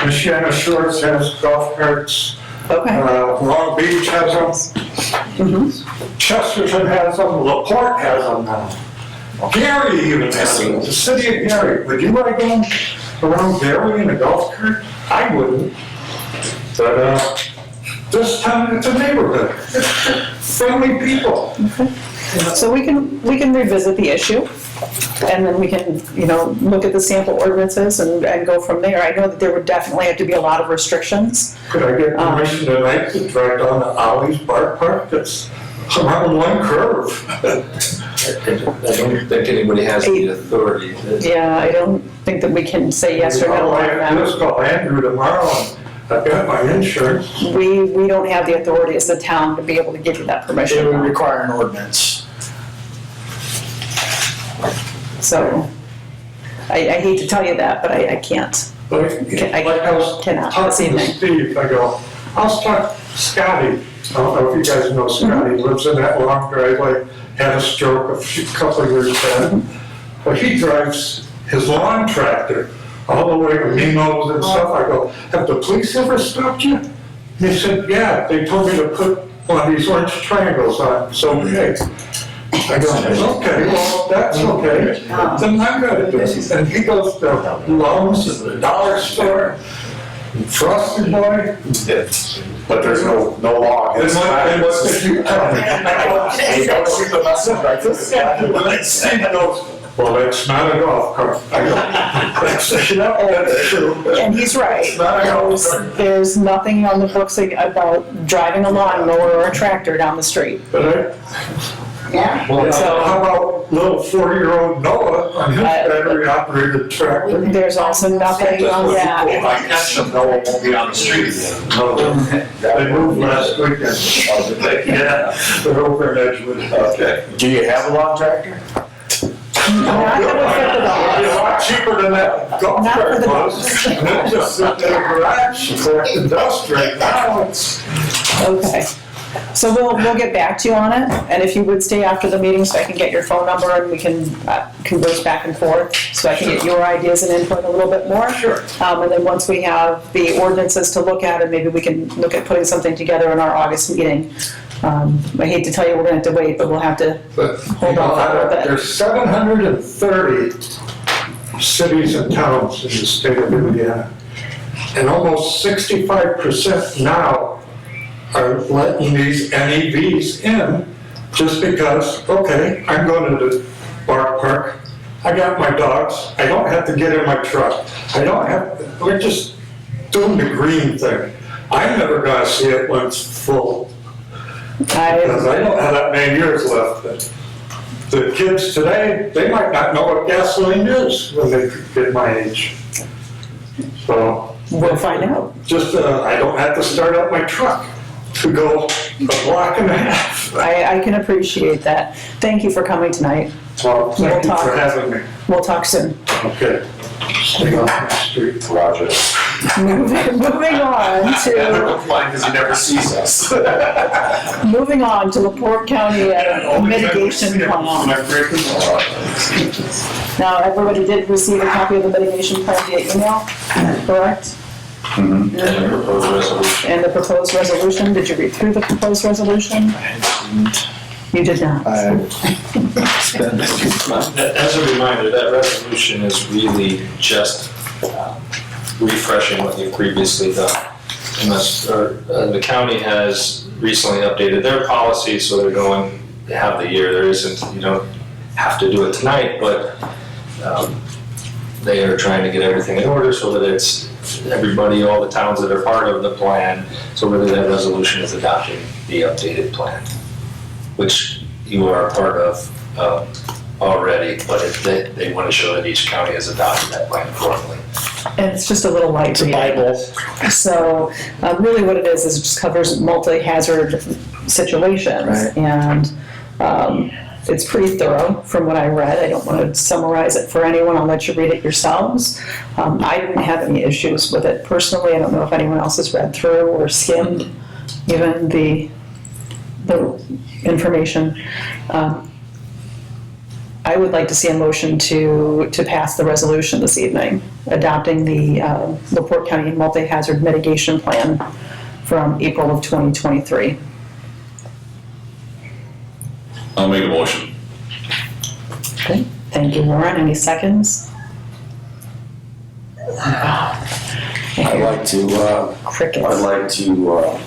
Michiana Shores has golf carts. Okay, Long Beach has them. Chesterton has them. LaPorte has them now. Gary even has them. The city of Gary. Would you like going around Gary in a golf cart? I wouldn't. But this town, it's a neighborhood. It's friendly people. so we can revisit the issue, and then we can, look at the sample ordinances and go from there. I know that there would definitely have to be a lot of restrictions. Could I get permission tonight to drive down to Ollie's Bar Park? That's around one curve. I don't think anybody has the authority. Yeah, I don't think that we can say yes or no I'll on that. just call Andrew tomorrow and I've got my insurance. We don't have the authority as the town to be able to give you that It permission. would require an ordinance. So, I hate to tell you that, but I can't. Like I I was cannot this talking to evening. Steve, I go, I was talking to Scotty, I don't know if you guys know Scotty, he lives in that long driveway, had a stroke a couple of years back. But he drives his lawn tractor all the way to Nino's and stuff. I go, have the police ever stopped you? And he said, yeah, they told me to put one of these orange triangles on, so big. I go, okay, well, that's okay, then I'm gonna do it. And he goes to Lowe's and the dollar store, and Frosty Boy. But there's no law And against what that. did you tell me? Hey, don't shoot the messenger, I just got to Steve goes, well, that's not a golf cart. I go, that's true. And he's right. It's not a golf cart. There's nothing on the books about driving a lawnmower or a tractor down the street. But Yeah. how about little 4-year-old Noah on his battery operated tractor? There's also nothing on that. If I catch them, no one won't be on the street. They moved last weekend. Yeah, they're over in Edgewood. Okay. Do you have a lawn tractor? Not that would fit the It'd be a dog. lot cheaper than that golf Not for cart the was. And it just sits in the garage collecting dust right now. It's, Okay. So we'll get back to you on it, and if you would stay after the meeting so I can get your phone number and we can converse back and forth, so I can get your ideas and input a little bit more. Sure. And then once we have the ordinances to look at, and maybe we can look at putting something together in our August meeting. I hate to tell you we're gonna have to wait, but we'll have to but, hold on a little bit. there's 730 cities and towns in the state of Indiana. And almost 65% now are letting these NEVs in just because, okay, I'm going to the Bark Park, I got my dogs, I don't have to get in my truck. I don't have, we're just doing the green thing. I'm never gonna see it when it's full. Because I don't have that many years left. The kids today, they might not know what gasoline is when they get my age. So, We'll find out. just, I don't have to start up my truck to go a block and a half. I can appreciate that. Thank you for coming tonight. Well, thank you for having me. We'll talk soon. Okay. Stay off my street. Roger. Moving on I to, don't mind because he never sees us. moving on to LaPorte County mitigation plan. Now, everybody did receive a copy of the mitigation plan via email, correct? And the proposed resolution. And the proposed resolution, did you read through the proposed resolution? You did not. As a reminder, that resolution is really just refreshing what you've previously done. The county has recently updated their policy, so they're going, they have the year, there isn't, you don't have to do it tonight, but they are trying to get everything in order so that it's everybody, all the towns that are part of the plan, so really that resolution is adopting the updated plan, which you are a part of already, but they want to show that each county has adopted that plan formally. And it's just a little light reading. Bible. So really what it is it just covers multi-hazard situations. Right. And it's pretty thorough from what I read. I don't want to summarize it for anyone. I'll let you read it yourselves. I didn't have any issues with it personally. I don't know if anyone else has read through or skimmed even the information. I would like to see a motion to pass the resolution this evening, adopting the LaPorte County Multi-Hazard Mitigation Plan from April of 2023. I'll make a motion. Okay, thank you, Warren. Any seconds? I'd like to, Crickets. I'd like to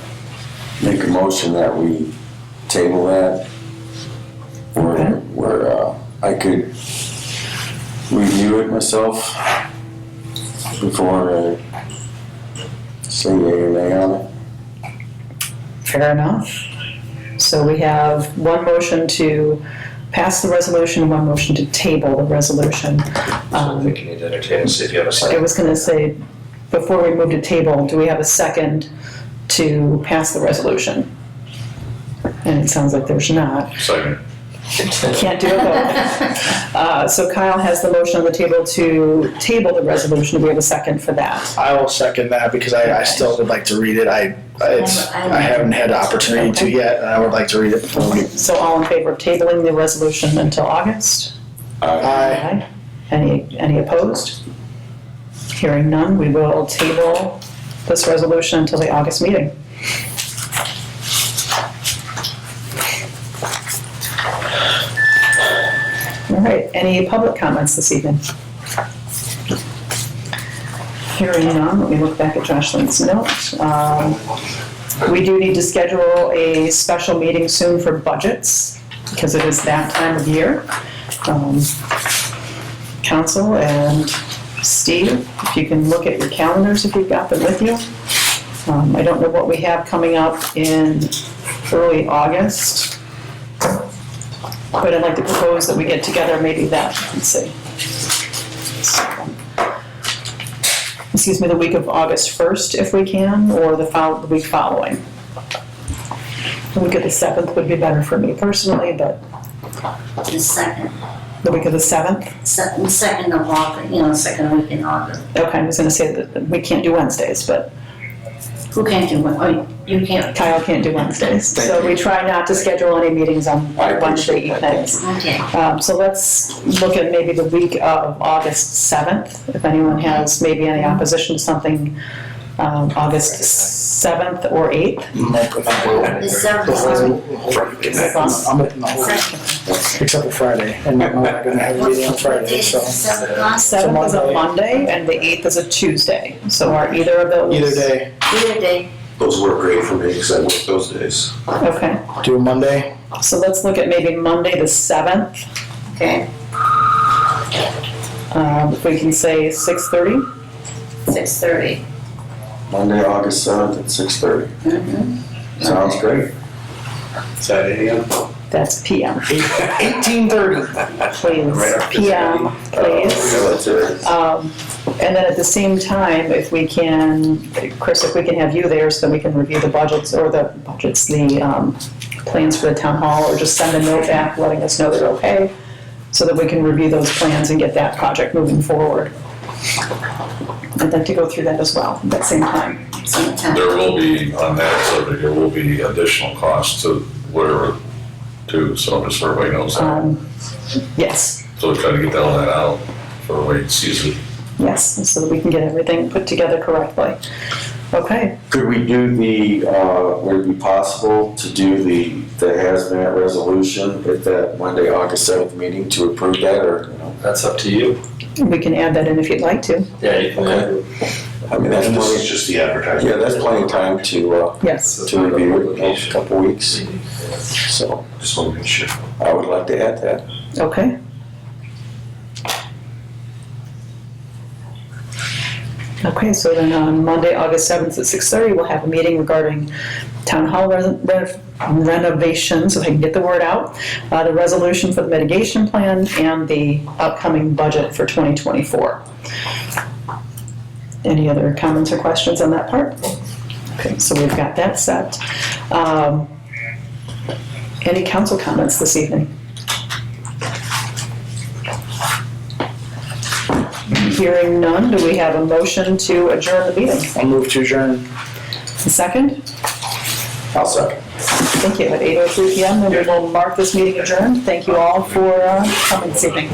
make a motion that we table that, where I could review it myself before I say yea or nay on it. Fair enough. So we have one motion to pass the resolution, one motion to table the resolution. So I think you need to entertain and see if you have a I second. was going to say, before we move to table, do we have a second to pass the resolution? And it sounds like there's not. Second. Can't do a vote. So Kyle has the motion on the table to table the resolution. Do we have a second for that? I will second that because I still would like to read it. I haven't had the opportunity to yet, and I would like to read it before we. So all in favor of tabling the resolution until August? Aye. Any opposed? Hearing none, we will table this resolution until the August meeting. All right, any public comments this evening? Hearing none, let me look back at Jocelyn's note. We do need to schedule a special meeting soon for budgets, because it is that time of year. Council and Steve, if you can look at your calendars if you've got them with you. I don't know what we have coming up in early August, but I'd like to propose that we get together maybe let's see. Excuse me, the week of August 1st if we can, or the week following. The week of the 7th would be better for me personally, but The second, the week of the 7th? second of August, second week in August. Okay, I was gonna say that we can't do Wednesdays, but Who can't do one? Oh, you can't. Kyle can't do Wednesdays. Thank So you. we try not to schedule any meetings on I Wednesday appreciate that. evenings. Okay. So let's look at maybe the week of August 7th, if anyone has maybe any opposition to something, August 7th or 8th. The seventh, I'm at the whole, except for Friday, and I'm not gonna have a meeting on Friday, so. 7th is a Monday and the 8th is a Tuesday. So are either of those? Either day, either day. Those work great for me because I work those days. Okay, do a Monday. so let's look at maybe Monday the 7th. Okay, If we can say 6:30. 6:30. Monday, August 7th at 6:30. Sounds great. Is that 8 a.m.? That's PM. 18:30. Please, PM, please. That's it. And then at the same time, if we can, Chris, if we can have you there so we can review the plans for the town hall, or just send a note back letting us know they're okay, so that we can review those plans and get that project moving forward. I'd like to go through that as well at that same time. Sometime. There will be, on that subject, there will be additional costs to whatever, too, so just so everybody knows that. Yes, So we try to get all that out for late season. yes, so that we can get everything put together correctly. Okay, Could we do would it be possible to do the hazmat resolution at that Monday, August 7th meeting to approve that, or, That's up to you. we can add that in if you'd like to. Yeah, you can. I mean, that's And this is plenty, just the advertising. yeah, that's plenty of time to Yes. review it, a couple weeks. So Just want to make sure. I would like to add that. Okay. Okay, so then on Monday, August 7th at 6:30, we'll have a meeting regarding town hall renovations, if I can get the word out, the resolution for the mitigation plan, and the upcoming budget for 2024. Any other comments or questions on that part? Okay, so we've got that set. Any council comments this evening? Hearing none, do we have a motion to adjourn the meeting? I'll move to adjourn. A second? I'll second. Thank you. At 8:03 PM, and we will mark this meeting adjourned. Thank you all for coming this evening.